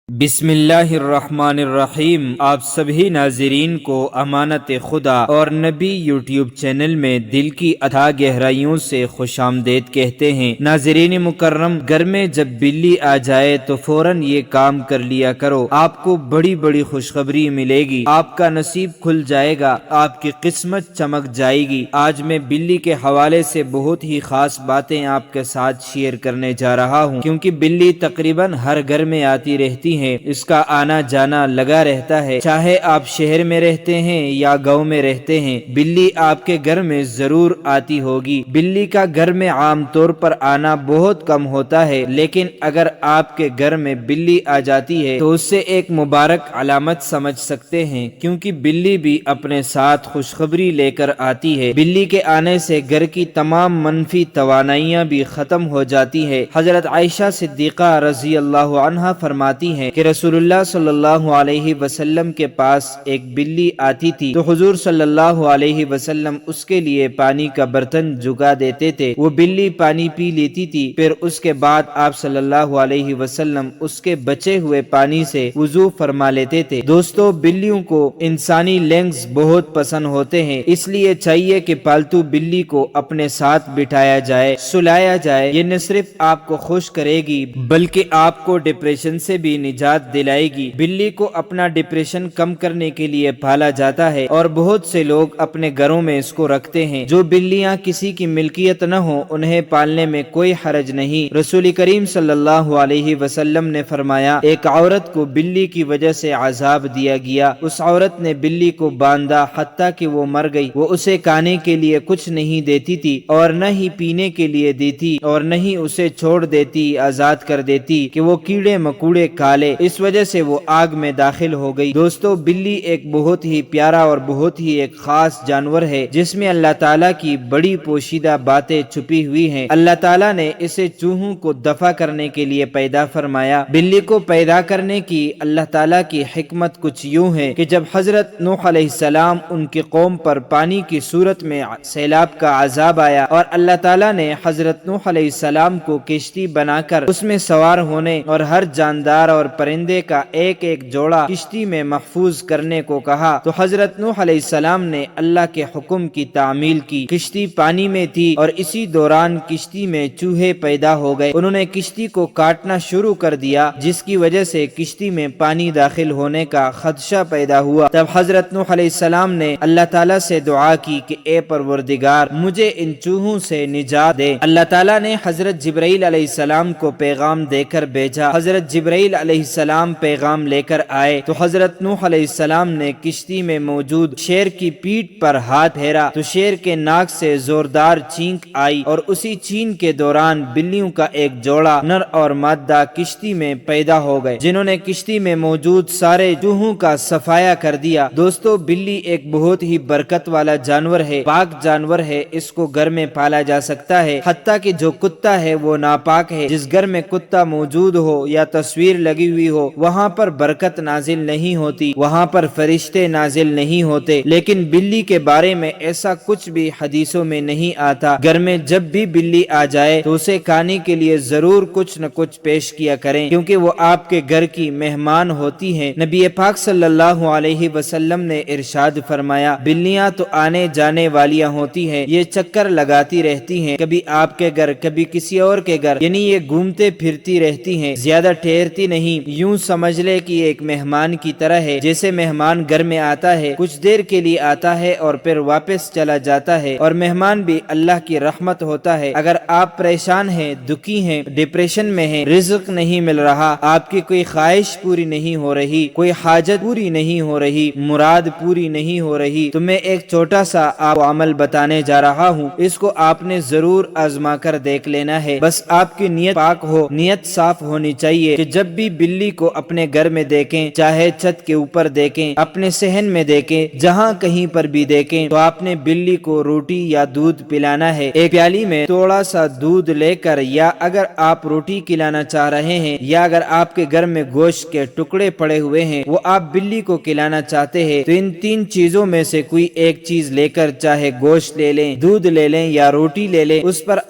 بسم اللہ الرحمن الرحیم۔ آپ سبھی ناظرین کو امانت خدا اور نبی یوٹیوب چینل میں دل کی اتھاہ گہرائیوں سے خوش آمدید کہتے ہیں۔ ناظرین مکرم، گھر میں جب بلی آ جائے تو فوراً یہ کام کر لیا کرو، آپ کو بڑی بڑی خوشخبری ملے گی، آپ کا نصیب کھل جائے گا، آپ کی قسمت چمک جائے گی۔ آج میں بلی کے حوالے سے بہت ہی خاص باتیں آپ کے ساتھ شیئر کرنے جا رہا ہوں، کیونکہ بلی تقریباً ہر گھر میں آتی رہتی ہیں، اس کا آنا جانا لگا رہتا ہے، چاہے آپ شہر میں رہتے ہیں یا گاؤں میں رہتے ہیں، بلی آپ کے گھر میں ضرور آتی ہوگی۔ بلی کا گھر میں عام طور پر آنا بہت کم ہوتا ہے، لیکن اگر آپ کے گھر میں بلی آ جاتی ہے تو اس سے ایک مبارک علامت سمجھ سکتے ہیں، کیونکہ بلی بھی اپنے ساتھ خوشخبری لے کر آتی ہے۔ بلی کے آنے سے گھر کی تمام منفی توانائیاں بھی ختم ہو جاتی ہے۔ حضرت عائشہ صدیقہ رضی اللہ عنہا فرماتی ہیں کہ رسول اللہ صلی اللہ علیہ وسلم کے پاس ایک بلی آتی تھی تو حضور صلی اللہ علیہ وسلم اس کے لیے پانی کا برتن جھکا دیتے تھے، وہ بلی پانی پی لیتی تھی، پھر اس کے بعد آپ صلی اللہ علیہ وسلم اس کے بچے ہوئے پانی سے وضو فرما لیتے تھے۔ دوستو، بلیوں کو انسانی لنگز بہت پسند ہوتے ہیں، اس لیے چاہیے کہ پالتو بلی کو اپنے ساتھ بٹھایا جائے، سلایا جائے۔ یہ نہ صرف آپ کو خوش کرے گی بلکہ آپ کو ڈپریشن سے بھی نجات دلائے گی۔ بلی کو اپنا ڈپریشن کم کرنے کے لیے پالا جاتا ہے اور بہت سے لوگ اپنے گھروں میں اس کو رکھتے ہیں۔ جو بلیاں کسی کی ملکیت نہ ہو انہیں پالنے میں کوئی حرج نہیں۔ رسول کریم صلی اللہ علیہ وسلم نے فرمایا، ایک عورت کو بلی کی وجہ سے عذاب دیا گیا، اس عورت نے بلی کو باندھا حتیٰ کہ وہ مر گئی، وہ اسے کھانے کے لیے کچھ نہیں دیتی تھی اور نہ ہی پینے کے لیے دیتی اور نہ ہی اسے چھوڑ دیتی، آزاد کر دیتی کہ وہ کیڑے مکوڑے کھا لے، اس وجہ سے وہ آگ میں داخل ہو گئی۔ دوستو، بلی ایک بہت ہی پیارا اور بہت ہی ایک خاص جانور ہے جس میں اللہ تعالیٰ کی بڑی پوشیدہ باتیں چھپی ہوئی ہیں۔ اللہ تعالیٰ نے اسے چوہوں کو دفع کرنے کے لیے پیدا فرمایا۔ بلی کو پیدا کرنے کی اللہ تعالیٰ کی حکمت کچھ یوں ہے کہ جب حضرت نوح علیہ السلام ان کی قوم پر پانی کی صورت میں سیلاب کا عذاب آیا اور اللہ تعالیٰ نے حضرت نوح علیہ السلام کو کشتی بنا کر اس میں سوار ہونے اور ہر جاندار اور پرندے کا ایک ایک جوڑا کشتی میں محفوظ کرنے کو کہا تو حضرت نوح علیہ السلام نے اللہ کے حکم کی تعمیل کی۔ کشتی پانی میں تھی اور اسی دوران کشتی میں چوہے پیدا ہو گئے، انہوں نے کشتی کو کاٹنا شروع کر دیا جس کی وجہ سے کشتی میں پانی داخل ہونے کا خدشہ پیدا ہوا۔ تب حضرت نوح علیہ السلام نے اللہ تعالیٰ سے دعا کی کہ اے پروردگار، مجھے ان چوہوں سے نجات دے۔ اللہ تعالیٰ نے حضرت جبرائیل علیہ السلام کو پیغام دے کر بھیجا۔ حضرت جبرائیل علیہ السلام پیغام لے کر آئے تو حضرت نوح علیہ السلام نے کشتی میں موجود شیر کی پیٹھ پر ہاتھ پھیرا تو شیر کے ناک سے زوردار چینک آئی اور اسی چین کے دوران بلیوں کا ایک جوڑا نر اور مادہ کشتی میں پیدا ہو گئے، جنہوں نے کشتی میں موجود سارے چوہوں کا صفایا کر دیا۔ دوستو، بلی ایک بہت ہی برکت والا جانور ہے، پاک جانور ہے، اس کو گھر میں پالا جا سکتا ہے، حتیٰ کہ جو کتا ہے وہ ناپاک ہے۔ جس گھر میں کتا موجود ہو یا تصویر لگی ہوئی ہو وہاں پر برکت نازل نہیں ہوتی، وہاں پر فرشتے نازل نہیں ہوتے، لیکن بلی کے بارے میں ایسا کچھ بھی حدیثوں میں نہیں آتا۔ گھر میں جب بھی بلی آ جائے تو اسے کھانے کے لیے ضرور کچھ نہ کچھ پیش کیا کریں، کیونکہ وہ آپ کے گھر کی مہمان ہوتی ہیں۔ نبی پاک صلی اللہ علیہ وسلم نے ارشاد فرمایا، بلیاں تو آنے جانے والیاں ہوتی ہیں، یہ چکر لگاتی رہتی ہیں، کبھی آپ کے گھر کبھی کسی اور کے گھر، یعنی یہ گھومتے پھرتی رہتی ہیں، زیادہ ٹھہرتی نہیں۔ یوں سمجھ لے کہ ایک مہمان کی طرح ہے، جیسے مہمان گھر میں آتا ہے، کچھ دیر کے لیے آتا ہے اور پھر واپس چلا جاتا ہے، اور مہمان بھی اللہ کی رحمت ہوتا ہے۔ اگر آپ پریشان ہیں، دکھی ہیں، ڈپریشن میں ہیں، رزق نہیں مل رہا، آپ کی کوئی خواہش پوری نہیں ہو رہی، کوئی حاجت پوری نہیں ہو رہی، مراد پوری نہیں ہو رہی، تو میں ایک چھوٹا سا آپ کو عمل بتانے جا رہا ہوں، اس کو آپ نے ضرور آزما کر دیکھ لینا ہے۔ بس آپ کی نیت پاک ہو، نیت صاف ہونی چاہیے کہ جب بھی بلی کو اپنے گھر میں دیکھیں، چاہے چھت کے اوپر دیکھیں، اپنے صحن میں دیکھیں، جہاں کہیں پر بھی دیکھیں، تو آپ نے بلی کو روٹی یا دودھ پلانا ہے۔ ایک پیالی میں تھوڑا سا دودھ لے کر، یا اگر آپ روٹی کھلانا چاہ رہے ہیں یا اگر آپ کے گھر میں گوشت کے ٹکڑے پڑے ہوئے ہیں وہ آپ بلی کو کھلانا چاہتے ہیں، تو ان تین چیزوں میں سے کوئی ایک چیز لے کر، چاہے گوشت لے لیں، دودھ لے لیں یا روٹی لے لیں، اس پر